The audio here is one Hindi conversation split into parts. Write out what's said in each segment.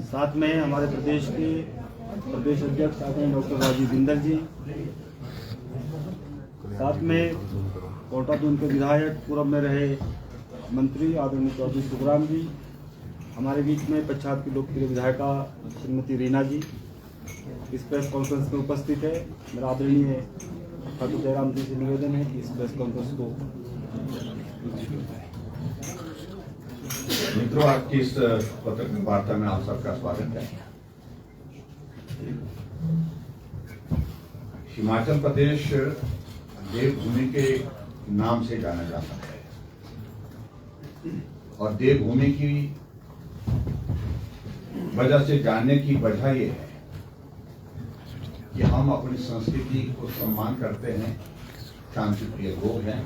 साथ में हमारे प्रदेश के प्रदेश अध्यक्ष आदरणीय डॉक्टर राजीव बिंदल जी, साथ में कोटादून के विधायक पूर्व में रहे मंत्री आदरणीय चौधरी सुखराम जी, हमारे बीच में पच्छाद की लोकप्रिय विधायिका श्रीमती रीना जी इस प्रेस कॉन्फ्रेंस में उपस्थित है। मेरा आदरणीय ठाकुर जयराम जी से निवेदन है कि इस प्रेस कॉन्फ्रेंस को मित्रों, आपकी इस पत्रकार वार्ता में आप सबका स्वागत है। हिमाचल प्रदेश देवभूमि के नाम से जाना जाता है और देवभूमि की वजह से जानने की वजह ये है कि हम अपनी संस्कृति को सम्मान करते हैं, शांति प्रिय लोग हैं,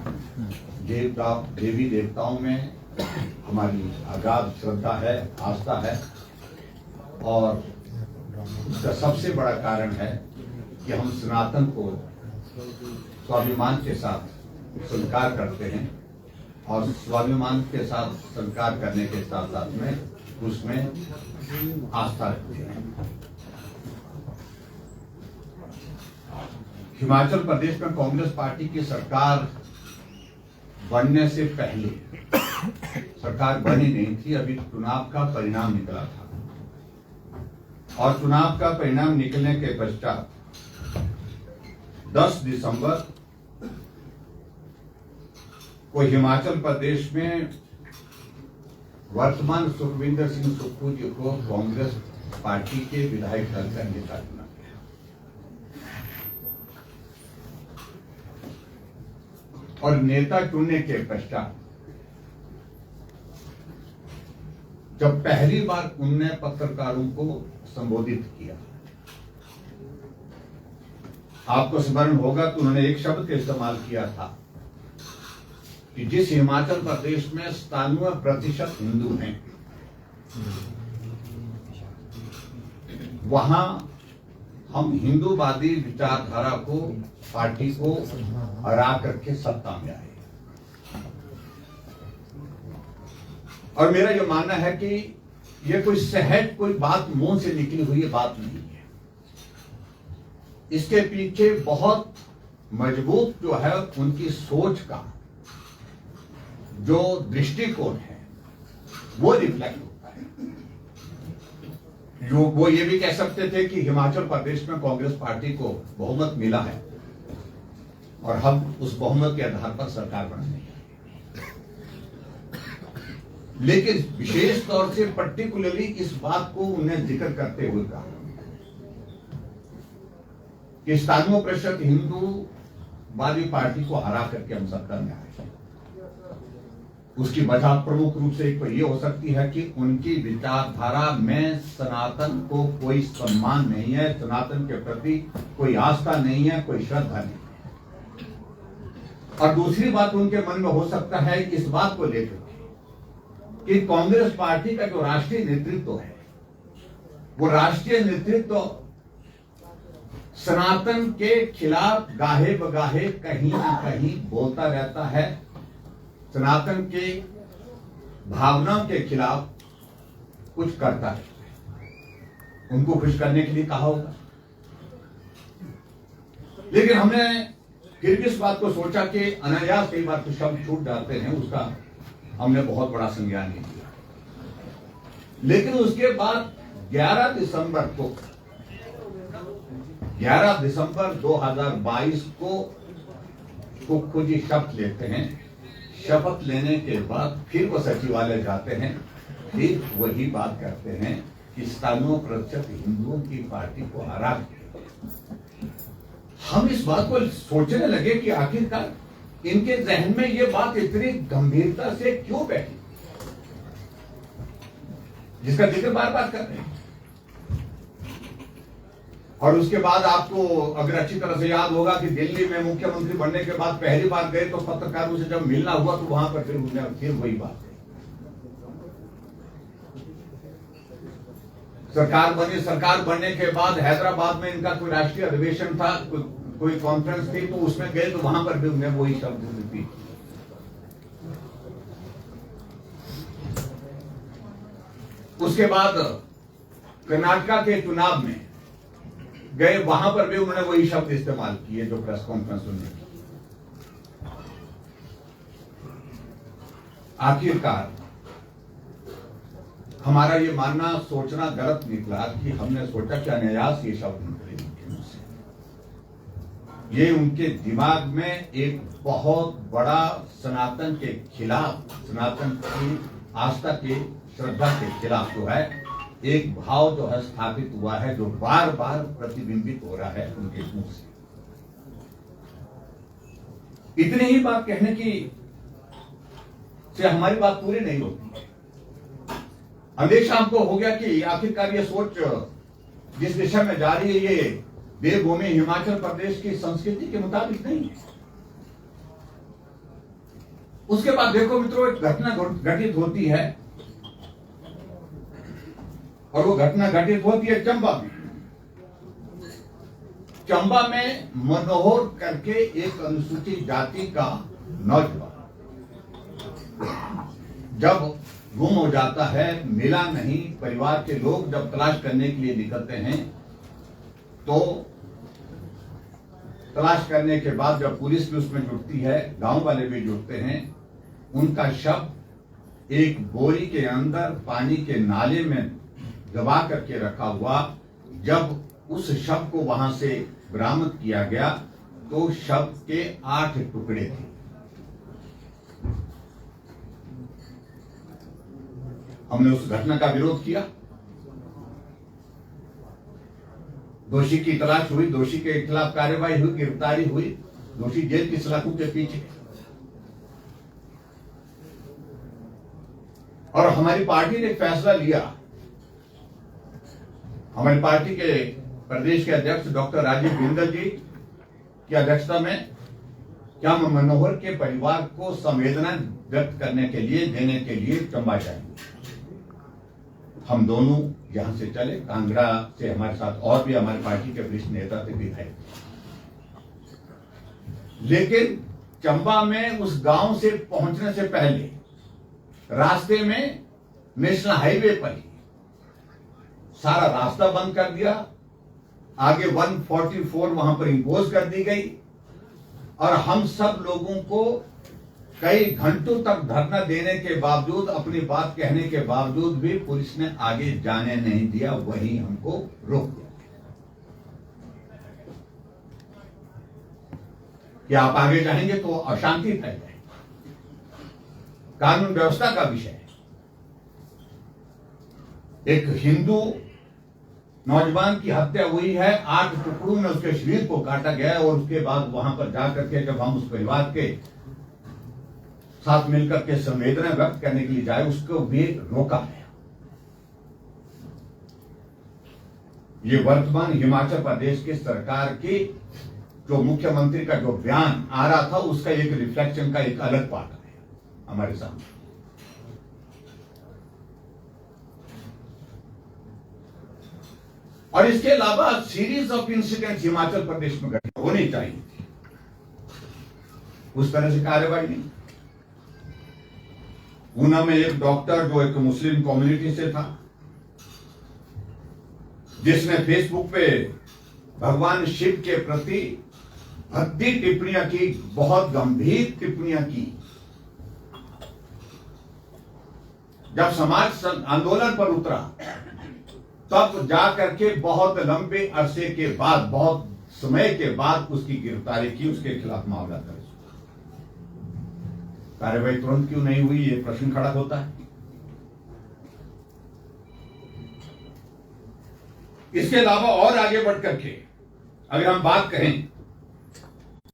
देवी देवताओं में हमारी अगाध श्रद्धा है, आस्था है और इसका सबसे बड़ा कारण है कि हम सनातन को स्वाभिमान के साथ स्वीकार करते हैं और स्वाभिमान के साथ स्वीकार करने के साथ साथ में उसमें आस्था रखते हैं। हिमाचल प्रदेश में कांग्रेस पार्टी की सरकार बनने से पहले सरकार बनी नहीं थी, अभी चुनाव का परिणाम निकला था और चुनाव का परिणाम निकलने के पश्चात 10 दिसंबर को हिमाचल प्रदेश में वर्तमान सुखविंदर सिंह सुक्खू जी को कांग्रेस पार्टी के विधायक दल का नेता चुना गया और नेता चुनने के पश्चात जब पहली बार उनने पत्रकारों को संबोधित किया, आपको स्मरण होगा तो उन्होंने एक शब्द का इस्तेमाल किया था कि जिस हिमाचल प्रदेश में 97% हिंदू हैं, वहां हम हिंदूवादी विचारधारा को, पार्टी को हरा करके सत्ता में आए। और मेरा यह मानना है कि यह कोई सहज कोई बात मुंह से निकली हुई बात नहीं है, इसके पीछे बहुत मजबूत जो है उनकी सोच का जो दृष्टिकोण है वो रिफ्लेक्ट होता है। जो वो ये भी कह सकते थे कि हिमाचल प्रदेश में कांग्रेस पार्टी को बहुमत मिला है और हम उस बहुमत के आधार पर सरकार बनाने हैं, लेकिन विशेष तौर से पर्टिकुलरली इस बात को उन्हें जिक्र करते हुए कहा कि 97% हिंदूवादी पार्टी को हरा करके हम सत्ता में आए। उसकी वजह प्रमुख रूप से एक तो ये हो सकती है कि उनकी विचारधारा में सनातन को कोई सम्मान नहीं है, सनातन के प्रति कोई आस्था नहीं है, कोई श्रद्धा नहीं है। और दूसरी बात उनके मन में हो सकता है इस बात को लेकर कि कांग्रेस पार्टी का जो राष्ट्रीय नेतृत्व है वो राष्ट्रीय नेतृत्व सनातन के खिलाफ गाहे बगाहे कहीं न कहीं बोलता रहता है, सनातन के भावनाओं के खिलाफ कुछ करता है। उनको खुश करने के लिए कहा होगा, लेकिन हमने फिर भी इस बात को सोचा कि अनायास कई बार कुछ शब्द छूट जाते हैं, उसका हमने बहुत बड़ा संज्ञान नहीं लिया। लेकिन उसके बाद 11 दिसंबर 2022 को सुक्खू जी शपथ लेते हैं। शपथ लेने के बाद फिर वो सचिवालय जाते हैं, फिर वही बात करते हैं कि 97% हिंदुओं की पार्टी को हरा। हम इस बात को सोचने लगे कि आखिरकार इनके जहन में ये बात इतनी गंभीरता से क्यों बैठी, जिसका जिक्र बार बार कर रहे हैं। और उसके बाद आपको अगर अच्छी तरह से याद होगा कि दिल्ली में मुख्यमंत्री बनने के बाद पहली बार गए तो पत्रकारों से जब मिलना हुआ तो वहां पर फिर वही बात है। सरकार बनने के बाद हैदराबाद में इनका कोई राष्ट्रीय अधिवेशन था, कोई कॉन्फ्रेंस थी, तो उसमें गए तो वहां पर भी उन्हें वही शब्द रिपीट। उसके बाद कर्नाटका के चुनाव में गए, वहां पर भी उन्होंने वही शब्द इस्तेमाल किए जो प्रेस कॉन्फ्रेंस में की। आखिरकार हमारा ये मानना सोचना गलत निकला कि हमने सोचा कि अनायास ये शब्द निकले उनके मुंह से। ये उनके दिमाग में एक बहुत बड़ा सनातन के खिलाफ, सनातन की आस्था के, श्रद्धा के खिलाफ जो है एक भाव जो है स्थापित हुआ है, जो बार बार प्रतिबिंबित हो रहा है उनके मुंह से। इतनी ही बात कहने की से हमारी बात पूरी नहीं होती। अंदेशा हमको हो गया कि आखिरकार ये सोच जिस दिशा में जा रही है ये देवभूमि हिमाचल प्रदेश की संस्कृति के मुताबिक नहीं है। उसके बाद देखो मित्रों, एक घटना घटित होती है और वो घटना घटित होती है चंबा में। चंबा में मनोहर करके एक अनुसूचित जाति का नौजवान जब गुम हो जाता है, मिला नहीं, परिवार के लोग जब तलाश करने के लिए निकलते हैं तो तलाश करने के बाद जब पुलिस भी उसमें जुटती है, गांव वाले भी जुटते हैं, उनका शव एक बोरी के अंदर पानी के नाले में दबा करके रखा हुआ। जब उस शव को वहां से बरामद किया गया तो शव के 8 टुकड़े थे। हमने उस घटना का विरोध किया। दोषी की तलाश हुई, दोषी के खिलाफ कार्रवाई हुई, गिरफ्तारी हुई, दोषी जेल की सलाखों के पीछे। और हमारी पार्टी ने फैसला लिया, हमारी पार्टी के प्रदेश के अध्यक्ष डॉक्टर राजीव बिंदल जी की अध्यक्षता में कि हम मनोहर के परिवार को संवेदना व्यक्त करने के लिए, देने के लिए चंबा जाएंगे। हम दोनों यहां से चले, कांगड़ा से हमारे साथ और भी हमारी पार्टी के वरिष्ठ नेता थे, विधायक। लेकिन चंबा में उस गांव से पहुंचने से पहले रास्ते में नेशनल हाईवे पर ही सारा रास्ता बंद कर दिया। आगे 144 वहां पर इंपोज कर दी गई और हम सब लोगों को कई घंटों तक धरना देने के बावजूद, अपनी बात कहने के बावजूद भी पुलिस ने आगे जाने नहीं दिया, वहीं हमको रोक दिया कि आप आगे जाएंगे तो अशांति फैल जाएगी। कानून व्यवस्था का विषय है। एक हिंदू नौजवान की हत्या हुई है, 8 टुकड़ों में उसके शरीर को काटा गया और उसके बाद वहां पर जाकर के जब हम उस परिवार के साथ मिलकर के संवेदना व्यक्त करने के लिए जाए, उसको भी रोका गया। ये वर्तमान हिमाचल प्रदेश की सरकार की जो मुख्यमंत्री का जो बयान आ रहा था, उसका एक रिफ्लेक्शन का एक अलग पार्ट है हमारे सामने। और इसके अलावा series of incidents Himachal Pradesh में घटित होनी चाहिए, उस तरह से कार्रवाई नहीं। ऊना में एक डॉक्टर जो एक मुस्लिम कम्युनिटी से था, जिसने फेसबुक पे भगवान शिव के प्रति भद्दी टिप्पणियां की, बहुत गंभीर टिप्पणियां की। जब समाज आंदोलन पर उतरा तब जाकर के बहुत लंबे अरसे के बाद, बहुत समय के बाद उसकी गिरफ्तारी की, उसके खिलाफ मामला दर्ज। कार्रवाई तुरंत क्यों नहीं हुई, ये प्रश्न खड़ा होता है। इसके अलावा और आगे बढ़ करके अगर हम बात करें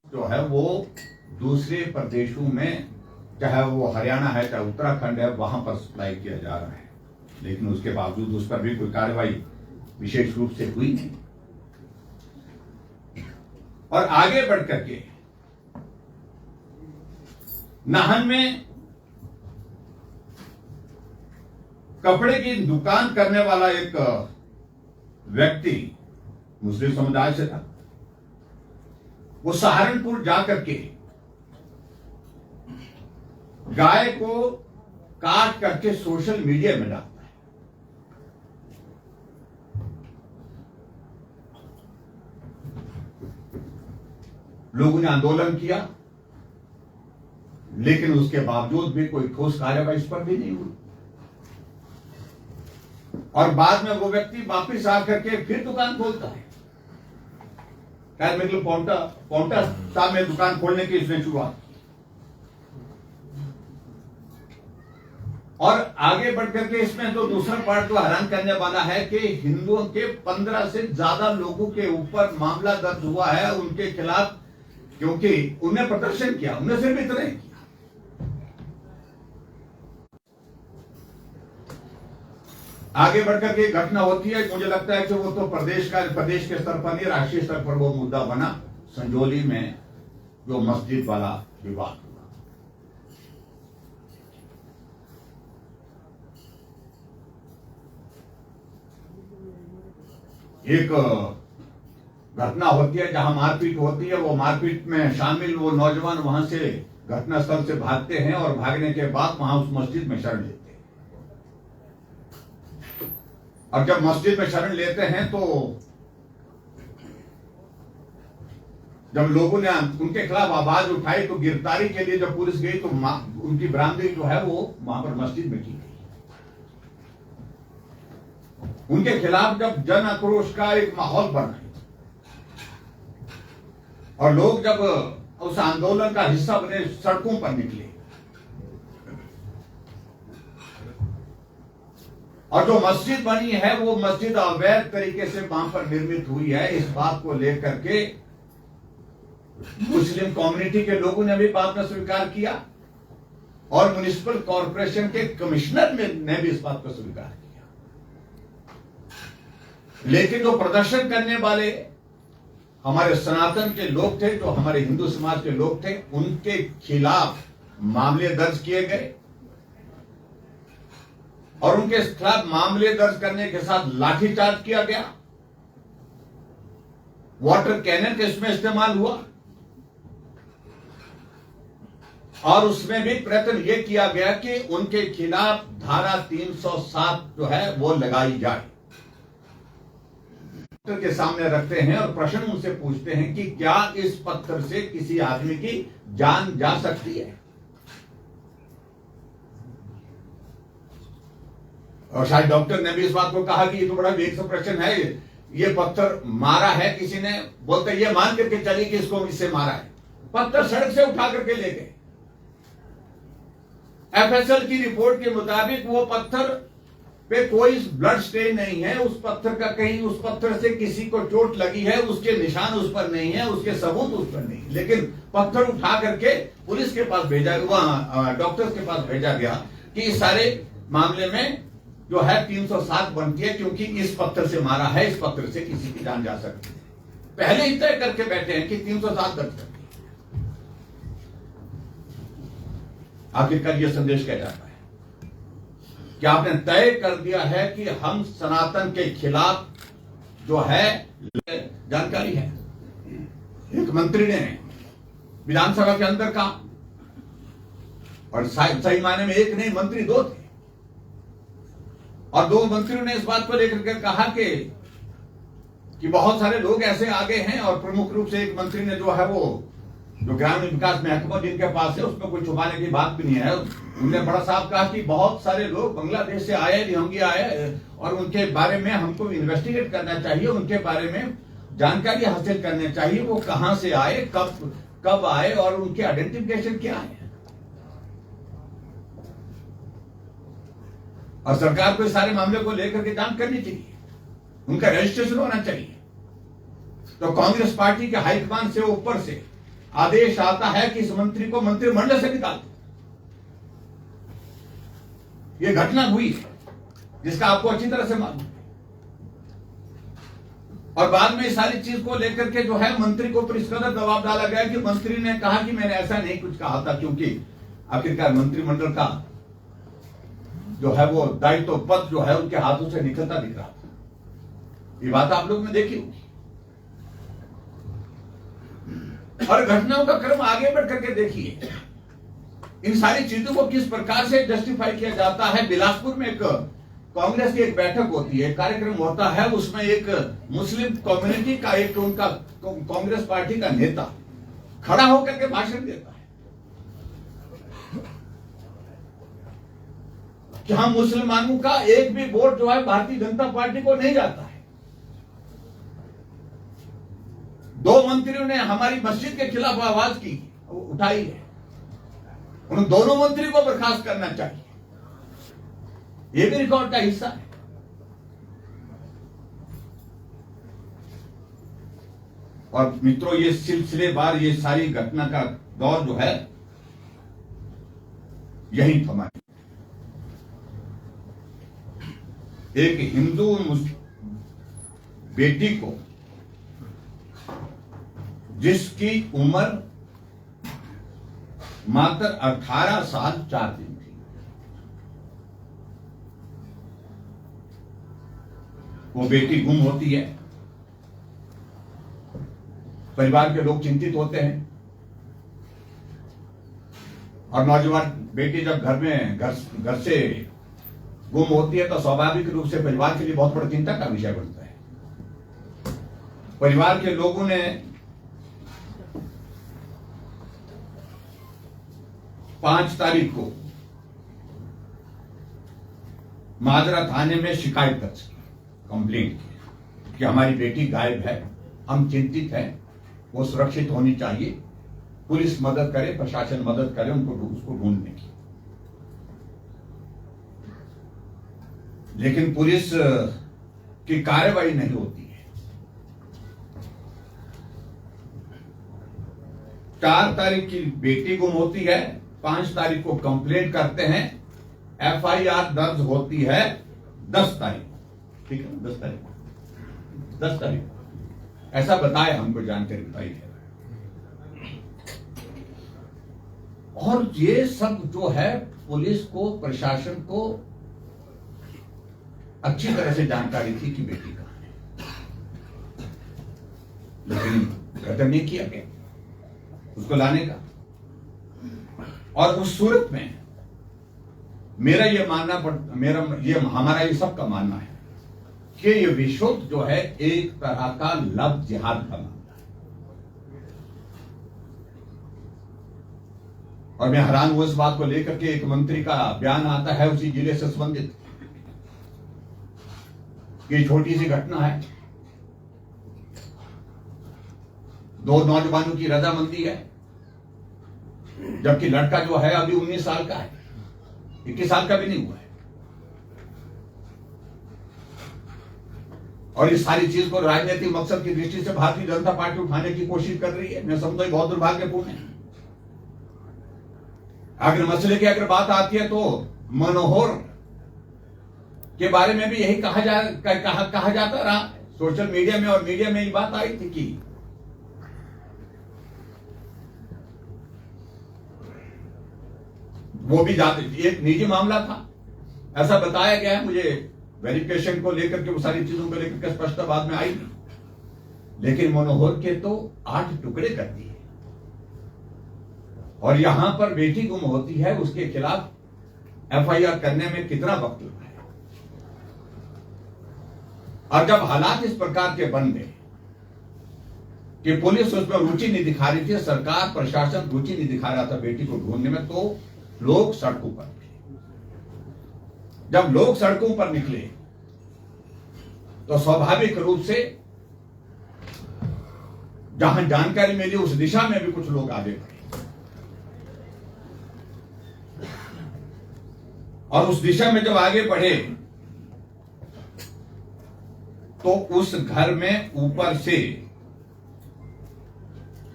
जो है वो दूसरे प्रदेशों में, चाहे वो हरियाणा है चाहे उत्तराखंड है, वहां पर सप्लाई किया जा रहा है, लेकिन उसके बावजूद उस पर भी कोई कार्रवाई विशेष रूप से हुई नहीं। और आगे बढ़ करके नाहन में कपड़े की दुकान करने वाला एक व्यक्ति मुस्लिम समुदाय से था। वो सहारनपुर जाकर के गाय को काट करके सोशल मीडिया में डालता है। लोगों ने आंदोलन किया, लेकिन उसके बावजूद भी कोई ठोस कार्रवाई इस पर भी नहीं हुई। और बाद में वो व्यक्ति वापिस आकर के फिर दुकान खोलता है। खैर मेरे पौंटा साहब में दुकान खोलने की इसने शुरुआत की और आगे बढ़ करके इसमें तो दूसरा पार्ट तो हैरान करने वाला है कि हिंदुओं के 15 से ज्यादा लोगों के ऊपर मामला दर्ज हुआ है उनके खिलाफ, क्योंकि उन्हें प्रदर्शन किया, उन्हें सिर्फ इतना ही किया। आगे बढ़कर के घटना होती है, मुझे लगता है कि वो तो प्रदेश के स्तर पर नहीं, राष्ट्रीय स्तर पर वो मुद्दा बना, संजौली में जो मस्जिद वाला विवाद हुआ। एक घटना होती है जहां मारपीट होती है, वो मारपीट में शामिल वो नौजवान वहां से घटनास्थल से भागते हैं और भागने के बाद वहां उस मस्जिद में शरण लेते हैं। और जब मस्जिद में शरण लेते हैं तो जब लोगों ने उनके खिलाफ आवाज उठाई तो गिरफ्तारी के लिए जब पुलिस गई तो उनकी बरामदगी जो है वो वहां पर मस्जिद में की गई। उनके खिलाफ जब जन आक्रोश का एक माहौल बना और लोग जब उस आंदोलन का हिस्सा बने, सड़कों पर निकले और जो मस्जिद बनी है वो मस्जिद अवैध तरीके से वहां पर निर्मित हुई है, इस बात को लेकर के मुस्लिम कम्युनिटी के लोगों ने भी बात का स्वीकार किया और म्युनिसिपल कॉर्पोरेशन के कमिश्नर ने भी इस बात को स्वीकार किया। लेकिन जो प्रदर्शन करने वाले हमारे सनातन के लोग थे, जो हमारे हिंदू समाज के लोग थे, उनके खिलाफ मामले दर्ज किए गए और उनके खिलाफ मामले दर्ज करने के साथ लाठीचार्ज किया गया, वाटर कैनन का इसमें इस्तेमाल हुआ और उसमें भी प्रयत्न यह किया गया कि उनके खिलाफ धारा 307 जो है वो लगाई जाए। के सामने रखते हैं और प्रश्न उनसे पूछते हैं कि क्या इस पत्थर से किसी आदमी की जान जा सकती है? और शायद डॉक्टर ने भी इस बात को कहा कि ये तो बड़ा वेग से प्रश्न है, ये पत्थर मारा है किसी ने, बोलते ये मान करके चलिए कि इसको इससे मारा है। पत्थर सड़क से उठा करके ले गए। एफएसएल की रिपोर्ट के मुताबिक वो पत्थर पे कोई ब्लड स्टेन नहीं है, उस पत्थर का कहीं उस पत्थर से किसी को चोट लगी है उसके निशान उस पर नहीं है, उसके सबूत उस पर नहीं, लेकिन पत्थर उठा करके पुलिस के पास भेजा, वहां डॉक्टर्स के पास भेजा गया कि इस सारे मामले में जो है 307 बनती है क्योंकि इस पत्थर से मारा है, इस पत्थर से किसी की जान जा सकती है। पहले ही तय करके बैठे हैं कि 307 दर्ज करते। आखिरकार यह संदेश क्या जाता है कि आपने तय कर दिया है कि हम सनातन के खिलाफ जो है जानकारी है। एक मंत्री ने विधानसभा के अंदर कहा और सही मायने में एक नहीं मंत्री दो थे और दो मंत्रियों ने इस बात को लेकर के कहा कि बहुत सारे लोग ऐसे आगे हैं और प्रमुख रूप से एक मंत्री ने जो है वो जो ग्रामीण विकास महकमा जिनके पास है उसमें कोई छुपाने की बात भी नहीं है, उन्होंने बड़ा साफ कहा कि बहुत सारे लोग बांग्लादेश से आए, निहंगी आए और उनके बारे में हमको इन्वेस्टिगेट करना चाहिए, उनके बारे में जानकारी हासिल करनी चाहिए, वो कहां से आए, कब आए और उनके आइडेंटिफिकेशन क्या है। और सरकार को इस सारे मामले को लेकर के जांच करनी चाहिए, उनका रजिस्ट्रेशन होना चाहिए। तो कांग्रेस पार्टी के हाईकमान से ऊपर से आदेश आता है कि इस मंत्री को मंत्रिमंडल से निकाल दो। यह घटना हुई जिसका आपको अच्छी तरह से मालूम है और बाद में इस सारी चीज को लेकर के जो है मंत्री को पर इस कदर दबाव डाला गया कि मंत्री ने कहा कि मैंने ऐसा नहीं कुछ कहा था, क्योंकि आखिरकार मंत्रिमंडल का जो है वो दायित्व पद जो है उनके हाथों से निकलता दिख रहा था। ये बात आप लोग ने देखी होगी और घटनाओं का क्रम आगे बढ़ करके देखिए, इन सारी चीजों को किस प्रकार से जस्टिफाई किया जाता है। बिलासपुर में एक कांग्रेस की एक बैठक होती है, कार्यक्रम होता है, उसमें एक मुस्लिम कम्युनिटी का एक उनका कांग्रेस पार्टी का नेता खड़ा होकर के भाषण देता है कि हम मुसलमानों का एक भी वोट जो है भारतीय जनता पार्टी को नहीं जाता है। 2 मंत्रियों ने हमारी मस्जिद के खिलाफ आवाज की उठाई है, उन दोनों मंत्री को बर्खास्त करना चाहिए। ये भी रिकॉर्ड का हिस्सा है। और मित्रों, ये सिलसिलेवार ये सारी घटना का दौर जो है यही थमा। एक हिंदू बेटी को जिसकी उम्र मात्र 18 साल 4 दिन थी, वो बेटी गुम होती है। परिवार के लोग चिंतित होते हैं और नौजवान बेटी जब घर से गुम होती है तो स्वाभाविक रूप से परिवार के लिए बहुत बड़ी चिंता का विषय बनता है। परिवार के लोगों ने 5 तारीख को माजरा थाने में शिकायत दर्ज की, कंप्लेंट की कि हमारी बेटी गायब है, हम चिंतित हैं, वो सुरक्षित होनी चाहिए, पुलिस मदद करे, प्रशासन मदद करे उसको ढूंढने की। लेकिन पुलिस की कार्रवाई नहीं होती है। 4 तारीख की बेटी गुम होती है, 5 तारीख को कंप्लेंट करते हैं, FIR दर्ज होती है 10 तारीख, ठीक है, 10 तारीख ऐसा बताया, हमको जानकारी बताई है। और ये सब जो है पुलिस को, प्रशासन को अच्छी तरह से जानकारी थी कि बेटी कहां है, लेकिन कदम नहीं किया गया उसको लाने का। और उस सूरत में मेरा ये मानना हमारा ये सबका मानना है कि ये विश्व जो है एक तरह का लव जिहाद का मामला है। और मैं हैरान हूं इस बात को लेकर के एक मंत्री का बयान आता है उसी जिले से संबंधित, ये छोटी सी घटना है, 2 नौजवानों की रजामंदी है, जबकि लड़का जो है अभी 19 साल का है, 21 साल का भी नहीं हुआ है। और इस सारी चीज को राजनीतिक मकसद की दृष्टि से भारतीय जनता पार्टी उठाने की कोशिश कर रही है। मैं समझता हूं बहुत दुर्भाग्यपूर्ण है। अगर मसले की अगर बात आती है तो मनोहर के बारे में भी यही कहा जाता रहा सोशल मीडिया में, और मीडिया में ये बात आई थी कि वो भी जाते, एक निजी मामला था ऐसा बताया गया है मुझे। वेरिफिकेशन को लेकर के, वो सारी चीजों को लेकर के स्पष्टता बाद में आई नहीं, लेकिन मनोहर के तो 8 टुकड़े कर दिए। और यहां पर बेटी गुम होती है, उसके खिलाफ FIR करने में कितना वक्त लगा है। और जब हालात इस प्रकार के बन गए कि पुलिस उसमें रुचि नहीं दिखा रही थी, सरकार प्रशासन रुचि नहीं दिखा रहा था बेटी को ढूंढने में, तो लोग सड़कों पर थे। जब लोग सड़कों पर निकले तो स्वाभाविक रूप से जहां जानकारी मिली उस दिशा में भी कुछ लोग आगे बढ़े, और उस दिशा में जब आगे बढ़े तो उस घर में ऊपर से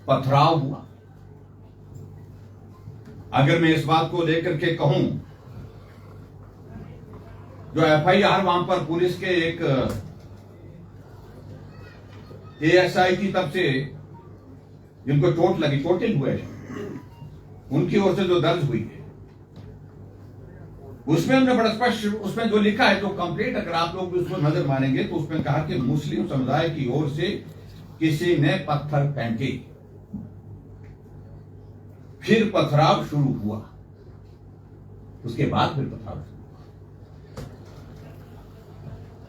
पथराव हुआ। अगर मैं इस बात को लेकर के कहूं, जो FIR वहां पर पुलिस के एक ASI की तरफ से जिनको चोट लगी, चोटिल हुए, उनकी ओर से जो दर्ज हुई है, उसमें हमने बड़ा स्पष्ट, उसमें जो लिखा है, जो कंप्लेंट, अगर आप लोग भी उसको नजर मारेंगे तो उसमें कहा कि मुस्लिम समुदाय की ओर से किसी ने पत्थर फेंके, फिर पथराव शुरू हुआ, उसके बाद फिर पथराव शुरू हुआ,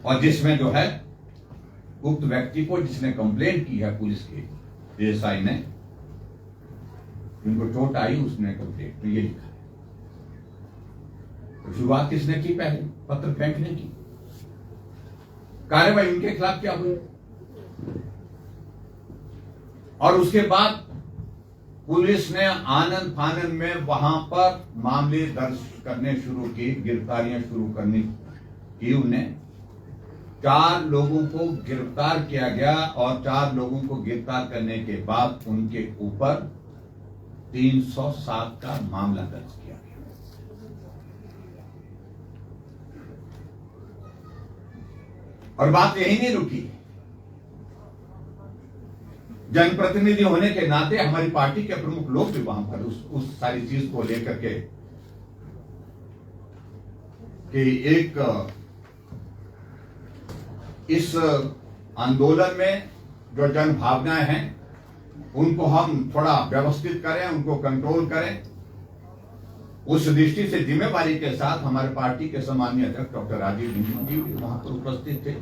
और जिसमें जो है उक्त व्यक्ति को, जिसने कंप्लेंट की है पुलिस के ASI ने, जिनको चोट आई उसने कंप्लेंट में ये लिखा है। तो शुरुआत किसने की? पहले पत्र फेंकने की। कार्रवाई उनके खिलाफ क्या हुई? और उसके बाद पुलिस ने आनंद फानंद में वहां पर मामले दर्ज करने शुरू किए, गिरफ्तारियां शुरू करनी की। उन्हें 4 लोगों को गिरफ्तार किया गया और 4 लोगों को गिरफ्तार करने के बाद उनके ऊपर 307 का मामला दर्ज किया गया। और बात यही नहीं रुकी। जनप्रतिनिधि होने के नाते हमारी पार्टी के प्रमुख लोग भी वहां पर उस सारी चीज को लेकर के कि एक इस आंदोलन में जो जन भावनाएं हैं उनको हम थोड़ा व्यवस्थित करें, उनको कंट्रोल करें। उस दृष्टि से जिम्मेवारी के साथ हमारे पार्टी के सम्माननीय अध्यक्ष डॉक्टर राजीव बिंदल जी भी वहां पर उपस्थित थे।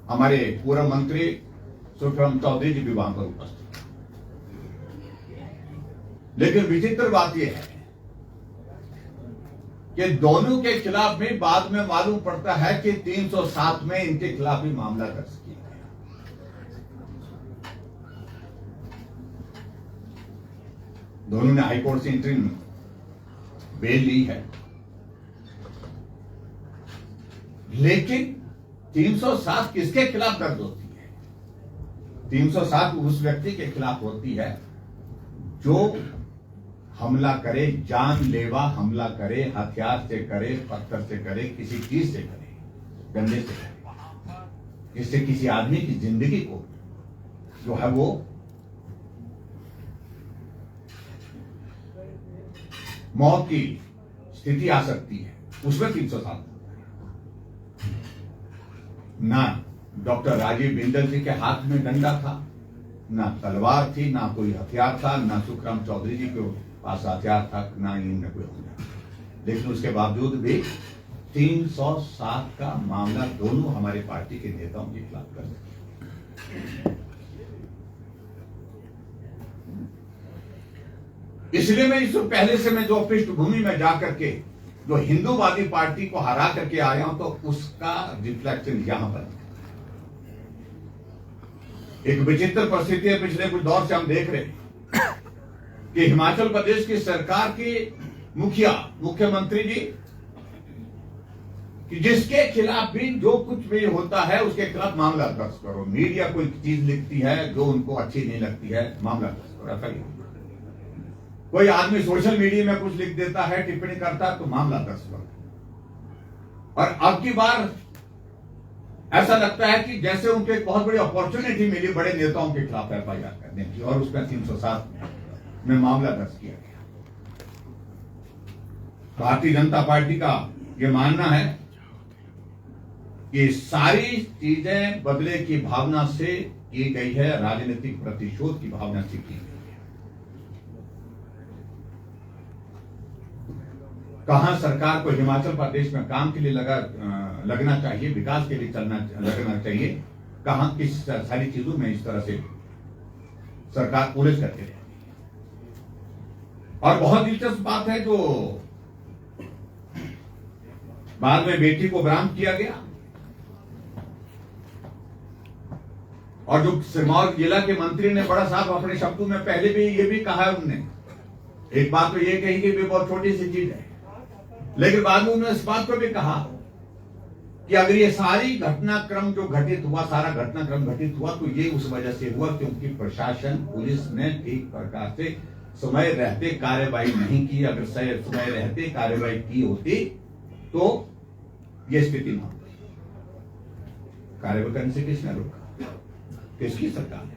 हमारे पूर्व मंत्री सुखराम चौधरी जी भी वहां पर उपस्थित थे। लेकिन विचित्र बात यह है कि दोनों के खिलाफ भी बाद में मालूम पड़ता है कि 307 में इनके खिलाफ भी मामला दर्ज किया गया। दोनों ने हाईकोर्ट से इंटरिम बेल ली है, लेकिन 307 किसके खिलाफ दर्ज होती है? 307 उस व्यक्ति के खिलाफ होती है जो हमला करे, जानलेवा हमला करे, हथियार से करे, पत्थर से करे, किसी चीज से करे, डंडे से करे, जिससे किसी आदमी की जिंदगी को जो है वो मौत की स्थिति आ सकती है, उसमें 307। ना डॉक्टर राजीव बिंदल जी के हाथ में डंडा था, ना तलवार थी, ना कोई हथियार था, ना सुखराम चौधरी जी के पास हथियार था, ना इनमें कोई हथियार। लेकिन उसके बावजूद भी 307 का मामला दोनों हमारी पार्टी के नेताओं के खिलाफ कर दिया। इसलिए मैं इससे पहले से मैं जो पृष्ठभूमि में जाकर के जो हिंदूवादी पार्टी को हरा करके आया हूं, तो उसका रिफ्लेक्शन यहां पर एक विचित्र परिस्थिति है। पिछले कुछ दौर से हम देख रहे हैं कि हिमाचल प्रदेश की सरकार के मुख्यमंत्री जी कि जिसके खिलाफ भी जो कुछ भी होता है उसके खिलाफ मामला दर्ज करो। मीडिया कोई चीज लिखती है जो उनको अच्छी नहीं लगती है, मामला दर्ज करो। ऐसा नहीं। कोई आदमी सोशल मीडिया में कुछ लिख देता है, टिप्पणी करता है, तो मामला दर्ज करो। और अब की बार ऐसा लगता है कि जैसे उनको एक बहुत बड़ी अपॉर्चुनिटी मिली बड़े नेताओं के खिलाफ एफआईआर करने की, और उसमें 307 में मामला दर्ज किया गया। भारतीय जनता पार्टी का यह मानना है कि सारी चीजें बदले की भावना से की गई है, राजनीतिक प्रतिशोध की भावना से की गई है। कहां सरकार को हिमाचल प्रदेश में काम के लिए लगना चाहिए, विकास के लिए लगना चाहिए, कहां किस सारी चीजों में इस तरह से सरकार पुलिस करती रहती है। और बहुत दिलचस्प बात है, जो बाद में बेटी को बरामद किया गया, और जो सिरमौर जिला के मंत्री ने बड़ा साहब अपने शब्दों में पहले भी ये भी कहा है, उन्होंने एक बात तो ये कही कि भी बहुत छोटी सी चीज है, लेकिन बाद में उन्होंने इस बात को भी कहा कि अगर ये सारी घटनाक्रम जो घटित हुआ, सारा घटनाक्रम घटित हुआ, तो ये उस वजह से हुआ क्योंकि प्रशासन, पुलिस ने ठीक प्रकार से समय रहते कार्यवाही नहीं की। अगर समय रहते कार्यवाही की होती तो ये स्थिति न होती। कार्यवाही करने से किसने रोका? किसकी सरकार है?